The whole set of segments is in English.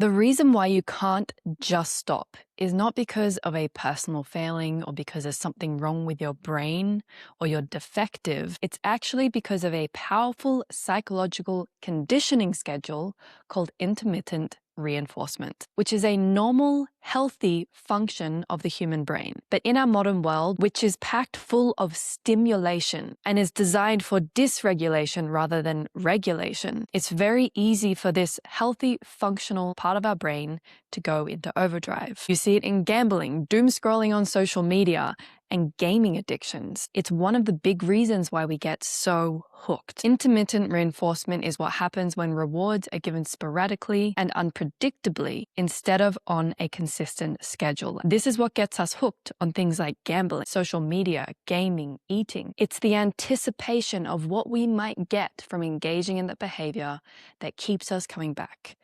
The reason why you can't just stop is not because of a personal failing or because there's something wrong with your brain or you're defective. It's actually because of a powerful psychological conditioning schedule called intermittent reinforcement, which is a normal, healthy function of the human brain. But in our modern world, which is packed full of stimulation and is designed for dysregulation rather than regulation, it's very easy for this healthy, functional part of our brain to go into overdrive. You see it in gambling, doom scrolling on social media, and gaming addictions. It's one of the big reasons why we get so hooked. Intermittent reinforcement is what happens when rewards are given sporadically and unpredictably instead of on a consistent schedule. This is what gets us hooked on things like gambling, social media, gaming, eating. It's the anticipation of what we might get from engaging in that behavior that keeps us coming back.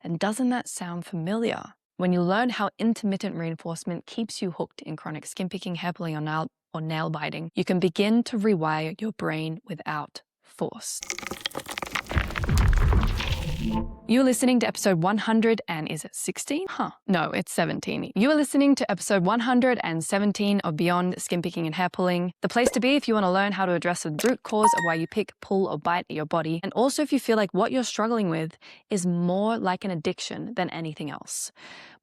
And doesn't that sound familiar? When you learn how intermittent reinforcement keeps you hooked in chronic skin picking, hair pulling, or nail biting, you can begin to rewire your brain without force. You're listening to episode 100 and is it 16? No, it's 17. You are listening to episode 117 of Beyond Skin Picking and Hair Pulling, the place to be if you want to learn how to address the root cause of why you pick, pull, or bite at your body, and also if you feel like what you're struggling with is more like an addiction than anything else.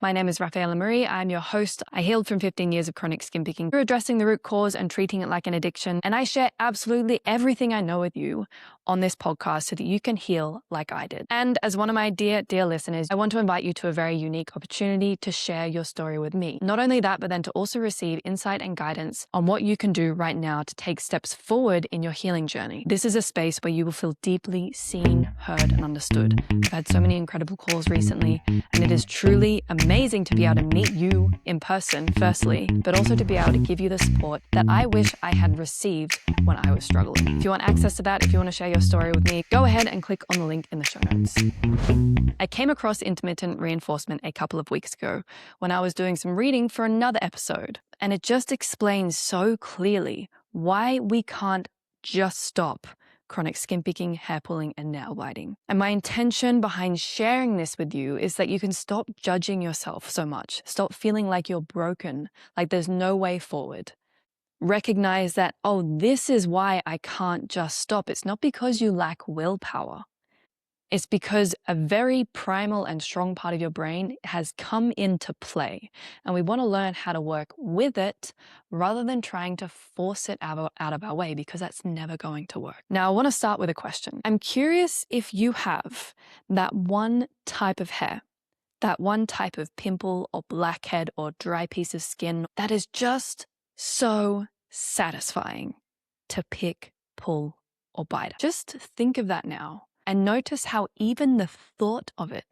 My name is Rafaela Marie. I'm your host. I healed from 15 years of chronic skin picking through addressing the root cause and treating it like an addiction, and I share absolutely everything I know with you on this podcast so that you can heal like I did. And as one of my dear listeners, I want to invite you to a very unique opportunity to share your story with me. Not only that, but then to also receive insight and guidance on what you can do right now to take steps forward in your healing journey. This is a space where you will feel deeply seen, heard, and understood. I've had so many incredible calls recently, and it is truly amazing to be able to meet you in person, firstly, but also to be able to give you the support that I wish I had received when I was struggling. If you want access to that, if you want to share your story with me, go ahead and click on the link in the show notes. I came across intermittent reinforcement a couple of weeks ago when I was doing some reading for another episode, and it just explains so clearly why we can't just stop chronic skin picking, hair pulling, and nail biting. And my intention behind sharing this with you is that you can stop judging yourself so much, stop feeling like you're broken, like there's no way forward. Recognize that, oh, this is why I can't just stop. It's not because you lack willpower. It's because a very primal and strong part of your brain has come into play, and we want to learn how to work with it rather than trying to force it out of our way, because that's never going to work. Now, I want to start with a question. I'm curious if you have that one type of hair, that one type of pimple or blackhead or dry piece of skin that is just so satisfying to pick, pull, or bite. Just think of that now. And notice how even the thought of it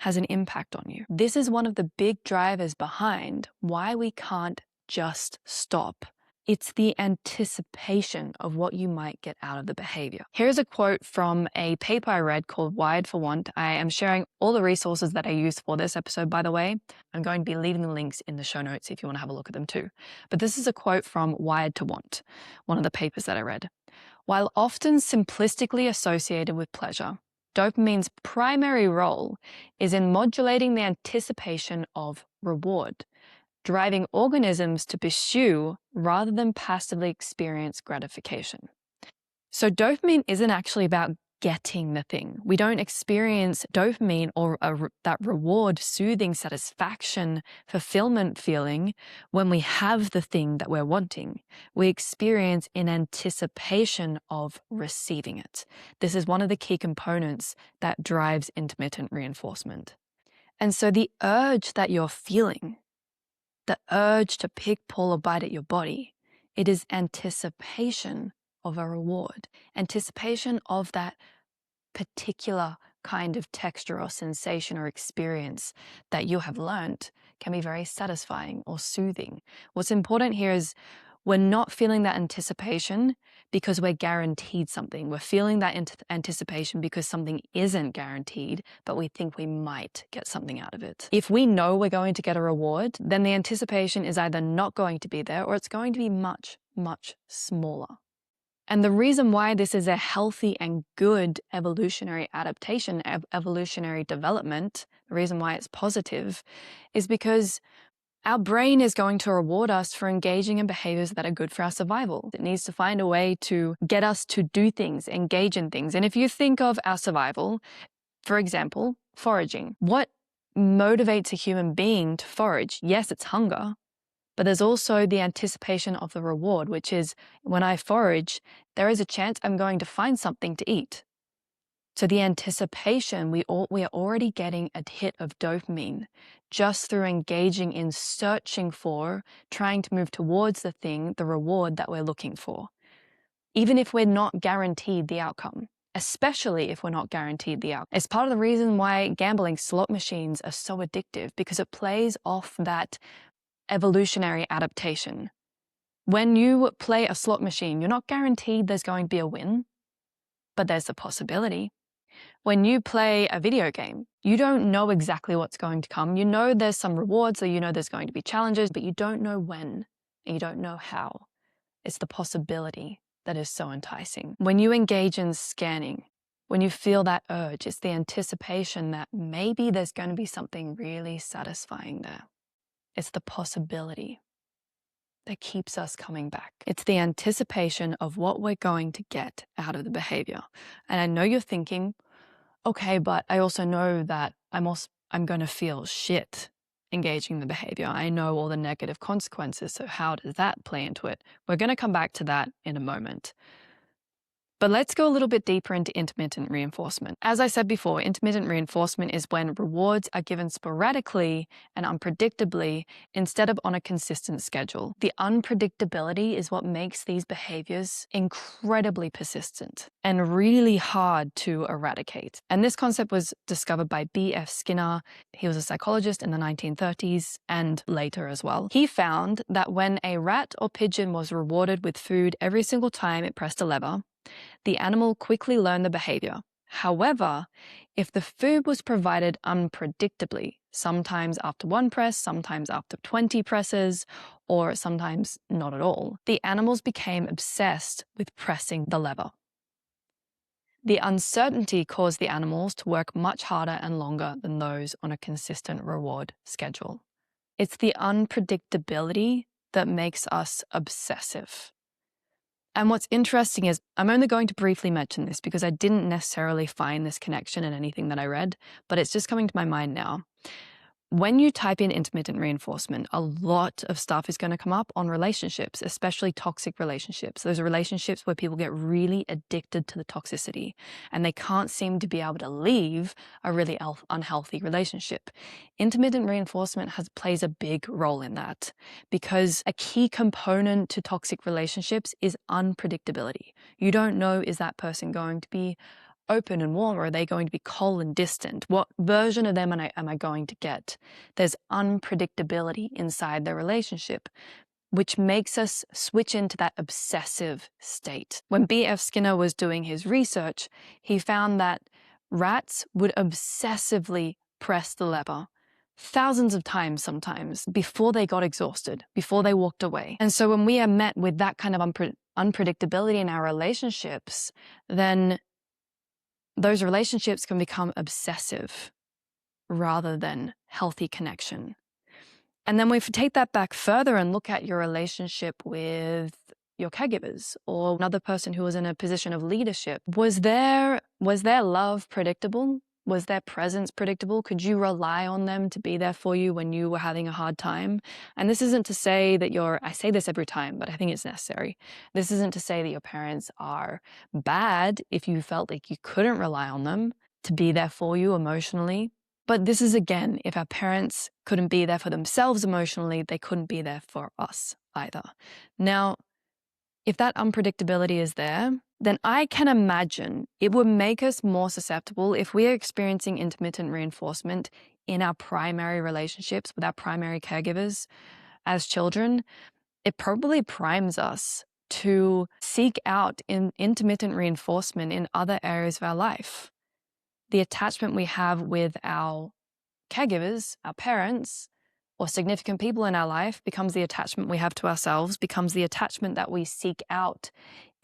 has an impact on you. This is one of the big drivers behind why we can't just stop. It's the anticipation of what you might get out of the behavior. Here's a quote from a paper I read called Wired for Want. I am sharing all the resources that I used for this episode, by the way. I'm going to be leaving the links in the show notes if you want to have a look at them too. But this is a quote from Wired to Want, one of the papers that I read. While often simplistically associated with pleasure, dopamine's primary role is in modulating the anticipation of reward, driving organisms to pursue rather than passively experience gratification. So dopamine isn't actually about getting the thing. We don't experience dopamine or that reward, soothing, satisfaction, fulfillment feeling when we have the thing that we're wanting. We experience in anticipation of receiving it. This is one of the key components that drives intermittent reinforcement. And so the urge that you're feeling, the urge to pick, pull, or bite at your body, it is anticipation of a reward, anticipation of that particular kind of texture or sensation or experience that you have learned can be very satisfying or soothing. What's important here is we're not feeling that anticipation because we're guaranteed something. We're feeling that anticipation because something isn't guaranteed, but we think we might get something out of it. If we know we're going to get a reward, then the anticipation is either not going to be there or it's going to be much, much smaller. And the reason why this is a healthy and good evolutionary adaptation, evolutionary development, the reason why it's positive is because our brain is going to reward us for engaging in behaviors that are good for our survival. It needs to find a way to get us to do things, engage in things. And if you think of our survival, for example, foraging, what motivates a human being to forage? Yes, it's hunger, but there's also the anticipation of the reward, which is when I forage, there is a chance I'm going to find something to eat. So the anticipation, we are already getting a hit of dopamine just through engaging in searching for, trying to move towards the thing, the reward that we're looking for, even if we're not guaranteed the outcome, especially if we're not guaranteed the outcome. It's part of the reason why gambling slot machines are so addictive, because it plays off that evolutionary adaptation. When you play a slot machine, you're not guaranteed there's going to be a win, but there's a possibility. When you play a video game, you don't know exactly what's going to come. You know there's some rewards, so you know there's going to be challenges, but you don't know when, and you don't know how. It's the possibility that is so enticing. When you engage in scanning, when you feel that urge, it's the anticipation that maybe there's going to be something really satisfying there. It's the possibility that keeps us coming back. It's the anticipation of what we're going to get out of the behavior. And I know you're thinking, okay, but I also know that I'm going to feel shit engaging in the behavior. I know all the negative consequences. So how does that play into it? We're going to come back to that in a moment. But let's go a little bit deeper into intermittent reinforcement. As I said before, intermittent reinforcement is when rewards are given sporadically and unpredictably instead of on a consistent schedule. The unpredictability is what makes these behaviors incredibly persistent and really hard to eradicate. And this concept was discovered by B.F. Skinner. He was a psychologist in the 1930s and later as well. He found that when a rat or pigeon was rewarded with food every single time it pressed a lever, the animal quickly learned the behavior. However, if the food was provided unpredictably, sometimes after one press, sometimes after 20 presses, or sometimes not at all, the animals became obsessed with pressing the lever. The uncertainty caused the animals to work much harder and longer than those on a consistent reward schedule. It's the unpredictability that makes us obsessive. And what's interesting is, I'm only going to briefly mention this because I didn't necessarily find this connection in anything that I read, but it's just coming to my mind now. When you type in intermittent reinforcement, a lot of stuff is going to come up on relationships, especially toxic relationships. Those are relationships where people get really addicted to the toxicity and they can't seem to be able to leave a really unhealthy relationship. Intermittent reinforcement plays a big role in that because a key component to toxic relationships is unpredictability. You don't know, is that person going to be open and warm, or are they going to be cold and distant? What version of them am I going to get? There's unpredictability inside the relationship, which makes us switch into that obsessive state. When B.F. Skinner was doing his research, he found that rats would obsessively press the lever thousands of times sometimes before they got exhausted, before they walked away. And so when we are met with that kind of unpredictability in our relationships, then those relationships can become obsessive rather than healthy connection. And then we take that back further and look at your relationship with your caregivers or another person who was in a position of leadership. Was their love predictable? Was their presence predictable? Could you rely on them to be there for you when you were having a hard time? And this isn't to say that I say this every time, but I think it's necessary. This isn't to say that your parents are bad if you felt like you couldn't rely on them to be there for you emotionally. But this is, again, if our parents couldn't be there for themselves emotionally, they couldn't be there for us either. Now, if that unpredictability is there, then I can imagine it would make us more susceptible if we are experiencing intermittent reinforcement in our primary relationships with our primary caregivers as children. It probably primes us to seek out intermittent reinforcement in other areas of our life. The attachment we have with our caregivers, our parents, or significant people in our life becomes the attachment we have to ourselves, becomes the attachment that we seek out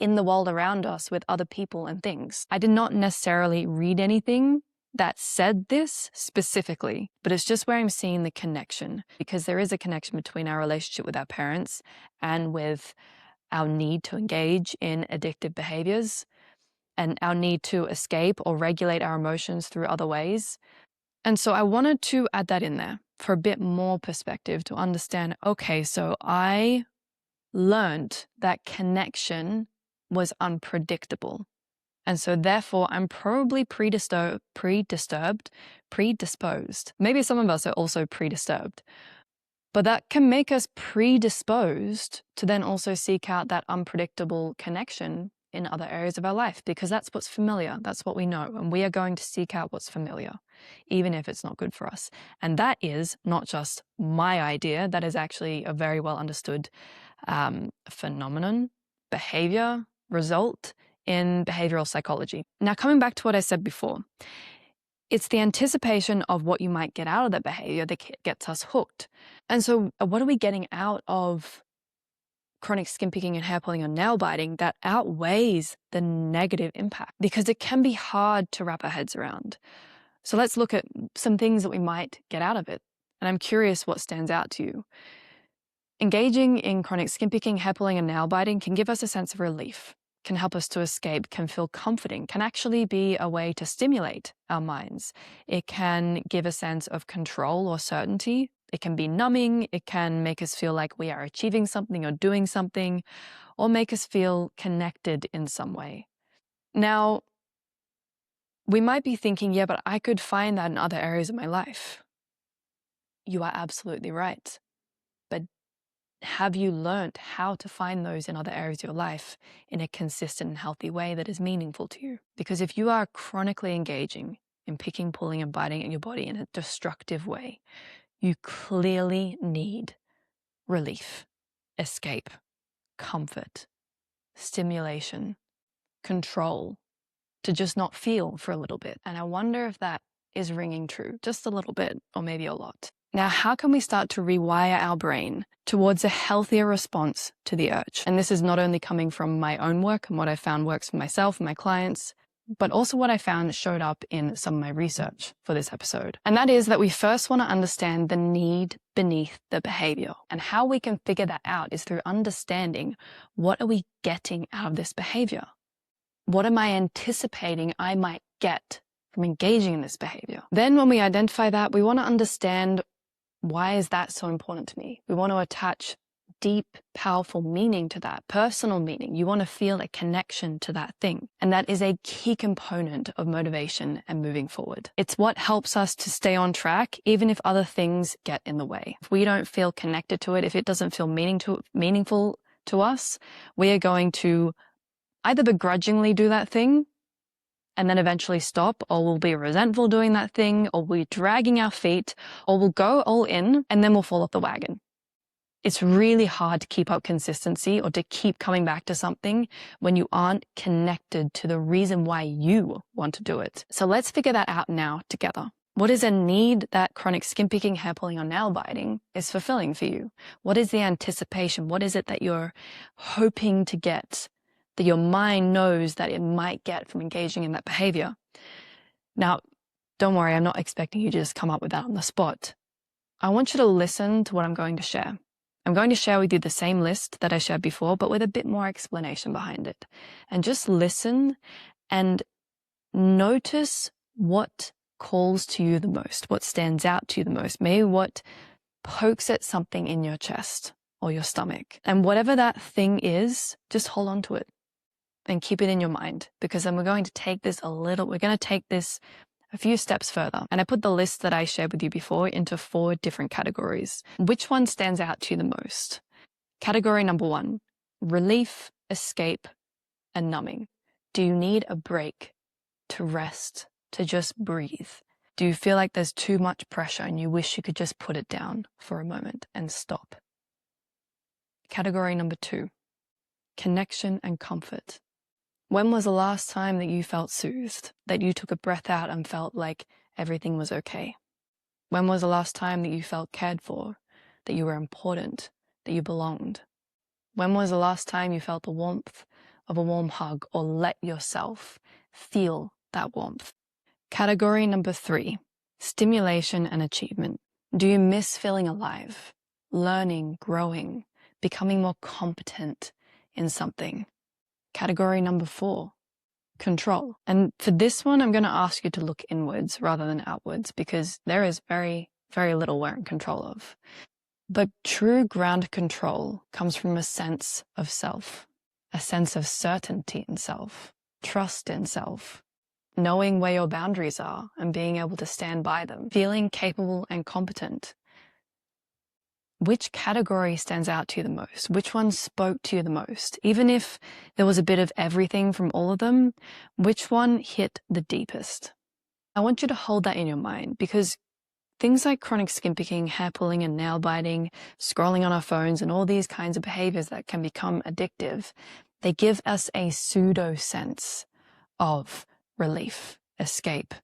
in the world around us with other people and things. I did not necessarily read anything that said this specifically, but it's just where I'm seeing the connection, because there is a connection between our relationship with our parents and with our need to engage in addictive behaviors and our need to escape or regulate our emotions through other ways. And so I wanted to add that in there for a bit more perspective to understand, okay, so I learned that connection was unpredictable. And so therefore I'm probably predisposed. Maybe some of us are also predisturbed, but that can make us predisposed to then also seek out that unpredictable connection in other areas of our life, because that's what's familiar, that's what we know, and we are going to seek out what's familiar, even if it's not good for us. And that is not just my idea, that is actually a very well understood phenomenon, behavior, result in behavioral psychology. Now, coming back to what I said before, it's the anticipation of what you might get out of that behavior that gets us hooked. And so what are we getting out of chronic skin picking and hair pulling or nail biting that outweighs the negative impact? Because it can be hard to wrap our heads around. So let's look at some things that we might get out of it. And I'm curious what stands out to you. Engaging in chronic skin picking, hair pulling, and nail biting can give us a sense of relief, can help us to escape, can feel comforting, can actually be a way to stimulate our minds. It can give a sense of control or certainty. It can be numbing. It can make us feel like we are achieving something or doing something, or make us feel connected in some way. Now, we might be thinking, yeah, but I could find that in other areas of my life. You are absolutely right. But have you learned how to find those in other areas of your life in a consistent and healthy way that is meaningful to you? Because if you are chronically engaging in picking, pulling, and biting at your body in a destructive way, you clearly need relief, escape, comfort, stimulation, control, to just not feel for a little bit. And I wonder if that is ringing true, just a little bit, or maybe a lot. Now, how can we start to rewire our brain towards a healthier response to the urge? And this is not only coming from my own work and what I found works for myself and my clients, but also what I found showed up in some of my research for this episode. And that is that we first want to understand the need beneath the behavior. And how we can figure that out is through understanding, what are we getting out of this behavior? What am I anticipating I might get from engaging in this behavior? Then when we identify that, we want to understand, why is that so important to me? We want to attach deep, powerful meaning to that, personal meaning. You want to feel a connection to that thing. And that is a key component of motivation and moving forward. It's what helps us to stay on track, even if other things get in the way. If we don't feel connected to it, if it doesn't feel meaningful to us, we are going to either begrudgingly do that thing and then eventually stop, or we'll be resentful doing that thing, or we're dragging our feet, or we'll go all in and then we'll fall off the wagon. It's really hard to keep up consistency or to keep coming back to something when you aren't connected to the reason why you want to do it. So let's figure that out now together. What is a need that chronic skin picking, hair pulling, or nail biting is fulfilling for you? What is the anticipation? What is it that you're hoping to get, that your mind knows that it might get from engaging in that behavior? Now, don't worry, I'm not expecting you to just come up with that on the spot. I want you to listen to what I'm going to share. I'm going to share with you the same list that I shared before, but with a bit more explanation behind it. And just listen and notice what calls to you the most, what stands out to you the most, maybe what pokes at something in your chest or your stomach. And whatever that thing is, just hold on to it and keep it in your mind, because then we're going to take this a few steps further. And I put the list that I shared with you before into 4 different categories. Which one stands out to you the most? Category number 1, relief, escape, and numbing. Do you need a break to rest, to just breathe? Do you feel like there's too much pressure and you wish you could just put it down for a moment and stop? Category number 2, connection and comfort. When was the last time that you felt soothed, that you took a breath out and felt like everything was okay? When was the last time that you felt cared for, that you were important, that you belonged? When was the last time you felt the warmth of a warm hug or let yourself feel that warmth. Category number 3, stimulation and achievement. Do you miss feeling alive, learning, growing, becoming more competent in something? Category number 4, control. And for this one, I'm going to ask you to look inwards rather than outwards, because there is very, very little we're in control of. But true ground control comes from a sense of self, a sense of certainty in self, trust in self, knowing where your boundaries are and being able to stand by them, feeling capable and competent. Which category stands out to you the most? Which one spoke to you the most? Even if there was a bit of everything from all of them, which one hit the deepest? I want you to hold that in your mind, because things like chronic skin picking, hair pulling and nail biting, scrolling on our phones, and all these kinds of behaviors that can become addictive, they give us a pseudo sense of relief, escape,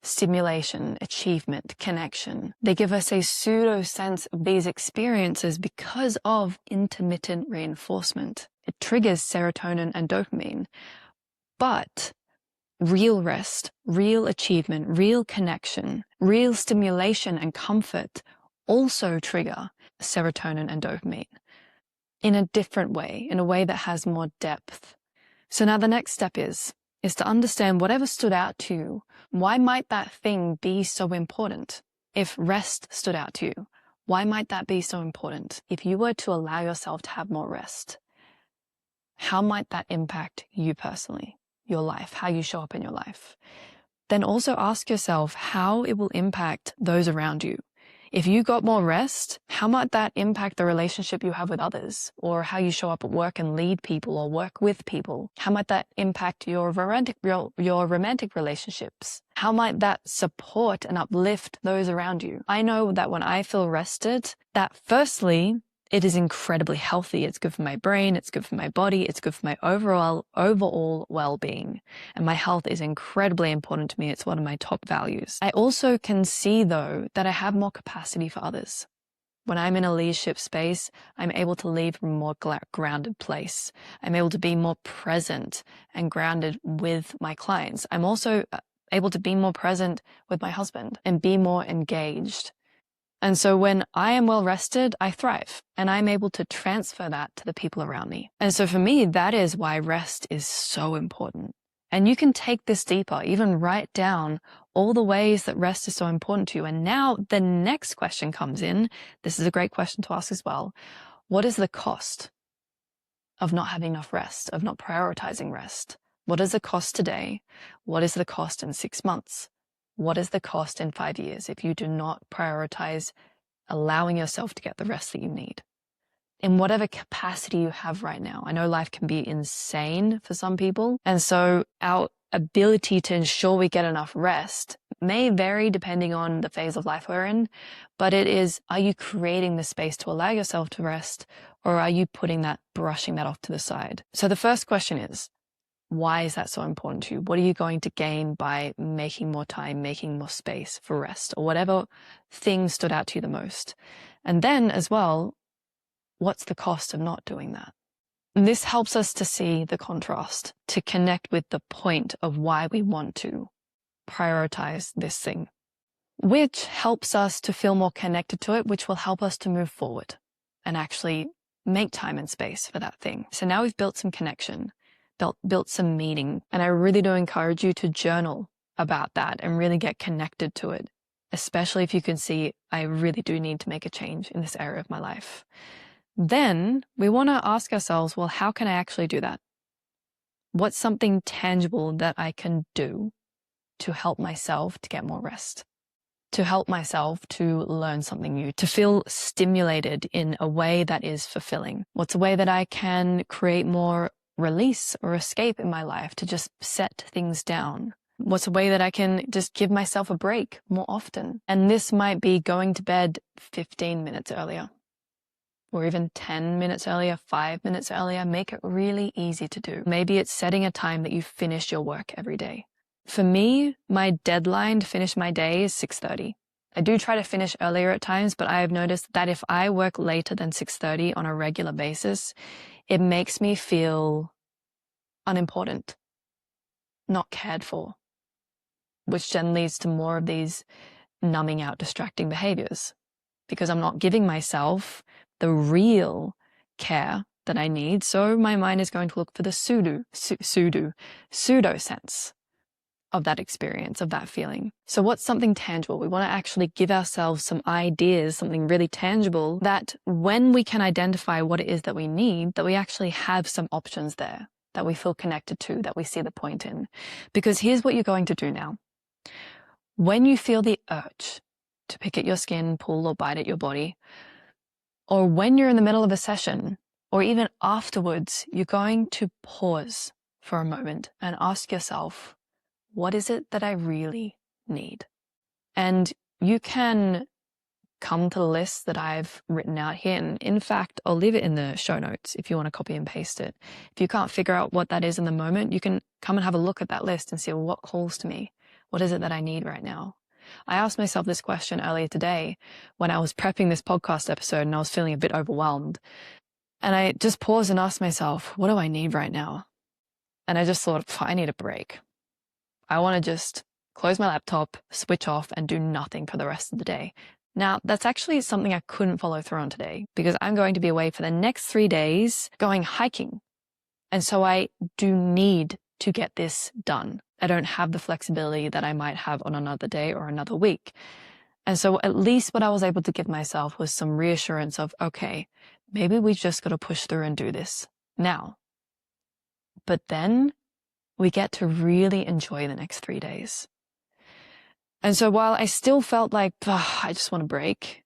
stimulation, achievement, connection. They give us a pseudo sense of these experiences because of intermittent reinforcement. It triggers serotonin and dopamine. But real rest, real achievement, real connection, real stimulation and comfort also trigger serotonin and dopamine in a different way, in a way that has more depth. So now the next step is to understand whatever stood out to you. Why might that thing be so important? If rest stood out to you, why might that be so important? If you were to allow yourself to have more rest, how might that impact you personally, your life, how you show up in your life? Then also ask yourself how it will impact those around you. If you got more rest, how might that impact the relationship you have with others, or how you show up at work and lead people or work with people? How might that impact your romantic relationships? How might that support and uplift those around you? I know that when I feel rested, that firstly, it is incredibly healthy. It's good for my brain. It's good for my body. It's good for my overall well-being. And my health is incredibly important to me. It's one of my top values. I also can see, though, that I have more capacity for others. When I'm in a leadership space, I'm able to lead from a more grounded place. I'm able to be more present and grounded with my clients. I'm also able to be more present with my husband and be more engaged. And so when I am well rested, I thrive, and I'm able to transfer that to the people around me. And so for me, that is why rest is so important. And you can take this deeper, even write down all the ways that rest is so important to you. And now the next question comes in. This is a great question to ask as well. What is the cost of not having enough rest, of not prioritizing rest? What is the cost today? What is the cost in 6 months? What is the cost in 5 years if you do not prioritize allowing yourself to get the rest that you need? In whatever capacity you have right now. I know life can be insane for some people. And so our ability to ensure we get enough rest may vary depending on the phase of life we're in. But it is, are you creating the space to allow yourself to rest, or are you brushing that off to the side? So the first question is, why is that so important to you? What are you going to gain by making more time, making more space for rest, or whatever thing stood out to you the most? And then as well, what's the cost of not doing that? And this helps us to see the contrast, to connect with the point of why we want to prioritize this thing, which helps us to feel more connected to it, which will help us to move forward and actually make time and space for that thing. So now we've built some connection, built some meaning. And I really do encourage you to journal about that and really get connected to it, especially if you can see, I really do need to make a change in this area of my life. Then we want to ask ourselves, well, how can I actually do that? What's something tangible that I can do to help myself to get more rest, to help myself to learn something new, to feel stimulated in a way that is fulfilling? What's a way that I can create more release or escape in my life, to just set things down? What's a way that I can just give myself a break more often? And this might be going to bed 15 minutes earlier, or even 10 minutes earlier, 5 minutes earlier. Make it really easy to do. Maybe it's setting a time that you finish your work every day. For me, my deadline to finish my day is 6:30. I do try to finish earlier at times, but I have noticed that if I work later than 6:30 on a regular basis, it makes me feel unimportant, not cared for, which then leads to more of these numbing out, distracting behaviors, because I'm not giving myself the real care that I need. So my mind is going to look for the pseudo sense of that experience, of that feeling. So what's something tangible? We want to actually give ourselves some ideas, something really tangible, that when we can identify what it is that we need, that we actually have some options there that we feel connected to, that we see the point in. Because here's what you're going to do now. When you feel the urge to pick at your skin, pull or bite at your body, or when you're in the middle of a session, or even afterwards, you're going to pause for a moment and ask yourself, what is it that I really need? And you can come to the list that I've written out here. And in fact, I'll leave it in the show notes if you want to copy and paste it. If you can't figure out what that is in the moment, you can come and have a look at that list and see, well, what calls to me? What is it that I need right now? I asked myself this question earlier today when I was prepping this podcast episode and I was feeling a bit overwhelmed. And I just paused and asked myself, what do I need right now? And I just thought, I need a break. I want to just close my laptop, switch off, and do nothing for the rest of the day. Now, that's actually something I couldn't follow through on today because I'm going to be away for the next 3 days going hiking. And so I do need to get this done. I don't have the flexibility that I might have on another day or another week. And so at least what I was able to give myself was some reassurance of, okay, maybe we just got to push through and do this now. But then we get to really enjoy the next 3 days. And so while I still felt like, I just want a break,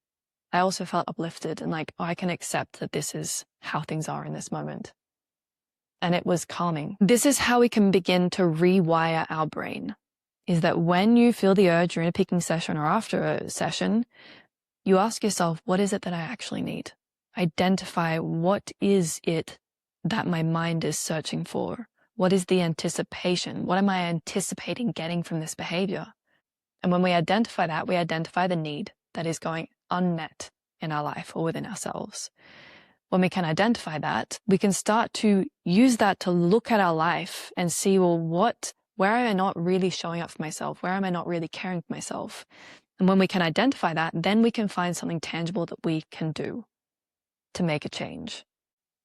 I also felt uplifted and like, I can accept that this is how things are in this moment. And it was calming. This is how we can begin to rewire our brain, is that when you feel the urge during a picking session or after a session, you ask yourself, what is it that I actually need? Identify what is it that my mind is searching for? What is the anticipation? What am I anticipating getting from this behavior? And when we identify that, we identify the need that is going unmet in our life or within ourselves. When we can identify that, we can start to use that to look at our life and see, well, where am I not really showing up for myself? Where am I not really caring for myself? And when we can identify that, then we can find something tangible that we can do to make a change.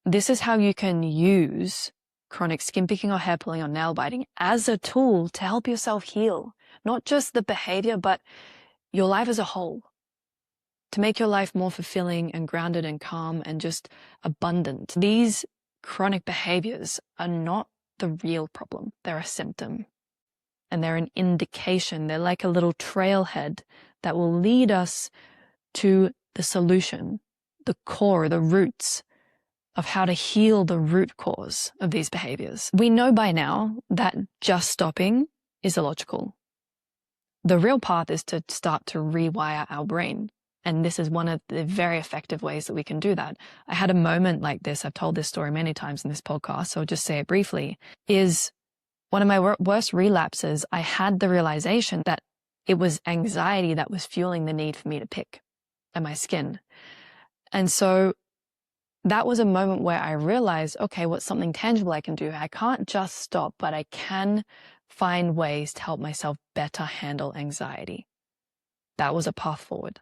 This is how you can use chronic skin picking or hair pulling or nail biting as a tool to help yourself heal, not just the behavior, but your life as a whole, to make your life more fulfilling and grounded and calm and just abundant. These chronic behaviors are not the real problem. They're a symptom and they're an indication. They're like a little trailhead that will lead us to the solution, the core, the roots of how to heal the root cause of these behaviors. We know by now that just stopping is illogical. The real path is to start to rewire our brain. And this is one of the very effective ways that we can do that. I had a moment like this. I've told this story many times in this podcast, so I'll just say it briefly, is one of my worst relapses. I had the realization that it was anxiety that was fueling the need for me to pick at my skin. And so that was a moment where I realized, okay, what's something tangible I can do? I can't just stop, but I can find ways to help myself better handle anxiety. That was a path forward.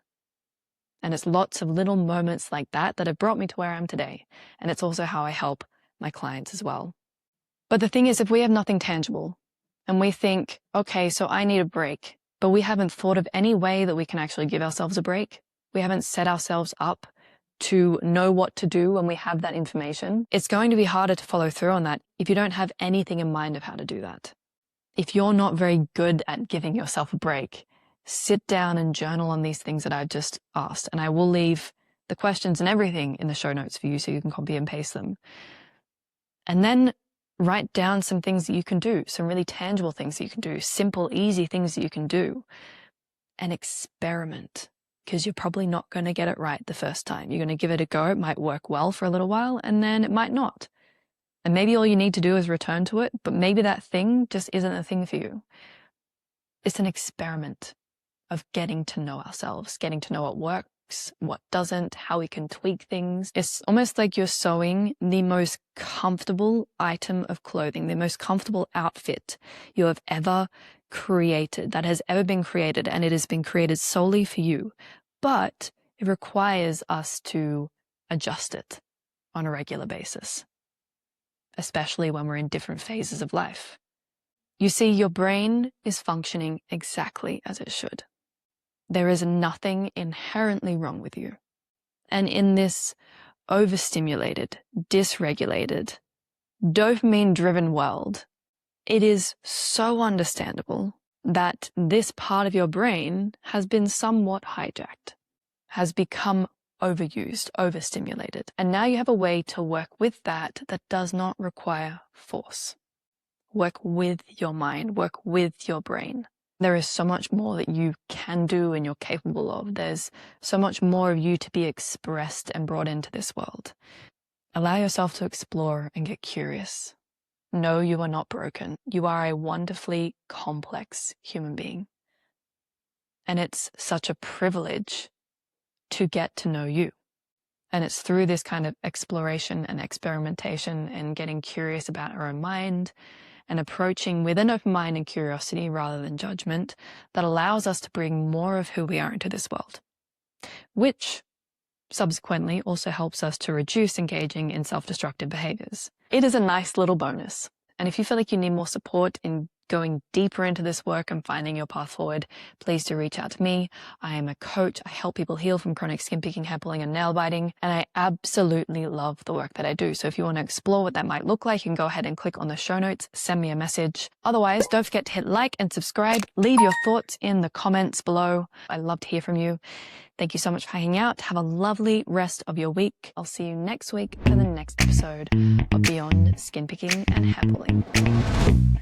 And it's lots of little moments like that that have brought me to where I am today. And it's also how I help my clients as well. But the thing is, if we have nothing tangible and we think, okay, so I need a break, but we haven't thought of any way that we can actually give ourselves a break, we haven't set ourselves up to know what to do when we have that information, it's going to be harder to follow through on that if you don't have anything in mind of how to do that. If you're not very good at giving yourself a break, sit down and journal on these things that I've just asked. And I will leave the questions and everything in the show notes for you so you can copy and paste them. And then write down some things that you can do, some really tangible things that you can do, simple, easy things that you can do, and experiment, because you're probably not going to get it right the first time. You're going to give it a go. It might work well for a little while, and then it might not. And maybe all you need to do is return to it, but maybe that thing just isn't a thing for you. It's an experiment of getting to know ourselves, getting to know what works works, what doesn't, how we can tweak things. It's almost like you're sewing the most comfortable item of clothing, the most comfortable outfit you have ever created, that has ever been created, and it has been created solely for you. But it requires us to adjust it on a regular basis, especially when we're in different phases of life. You see, your brain is functioning exactly as it should. There is nothing inherently wrong with you. And in this overstimulated, dysregulated, dopamine-driven world, it is so understandable that this part of your brain has been somewhat hijacked, has become overused, overstimulated. And now you have a way to work with that does not require force. Work with your mind, work with your brain. There is so much more that you can do and you're capable of. There's so much more of you to be expressed and brought into this world. Allow yourself to explore and get curious. No, you are not broken. You are a wonderfully complex human being. And it's such a privilege to get to know you. And it's through this kind of exploration and experimentation and getting curious about our own mind and approaching with an open mind and curiosity rather than judgment that allows us to bring more of who we are into this world, which subsequently also helps us to reduce engaging in self-destructive behaviors. It is a nice little bonus. And if you feel like you need more support in going deeper into this work and finding your path forward, please do reach out to me. I am a coach. I help people heal from chronic skin picking, hair pulling, and nail biting. And I absolutely love the work that I do. So if you want to explore what that might look like, you can go ahead and click on the show notes, send me a message. Otherwise, don't forget to hit like and subscribe. Leave your thoughts in the comments below. I love to hear from you. Thank you so much for hanging out. Have a lovely rest of your week. I'll see you next week for the next episode of Beyond Skin Picking and Hair Pulling.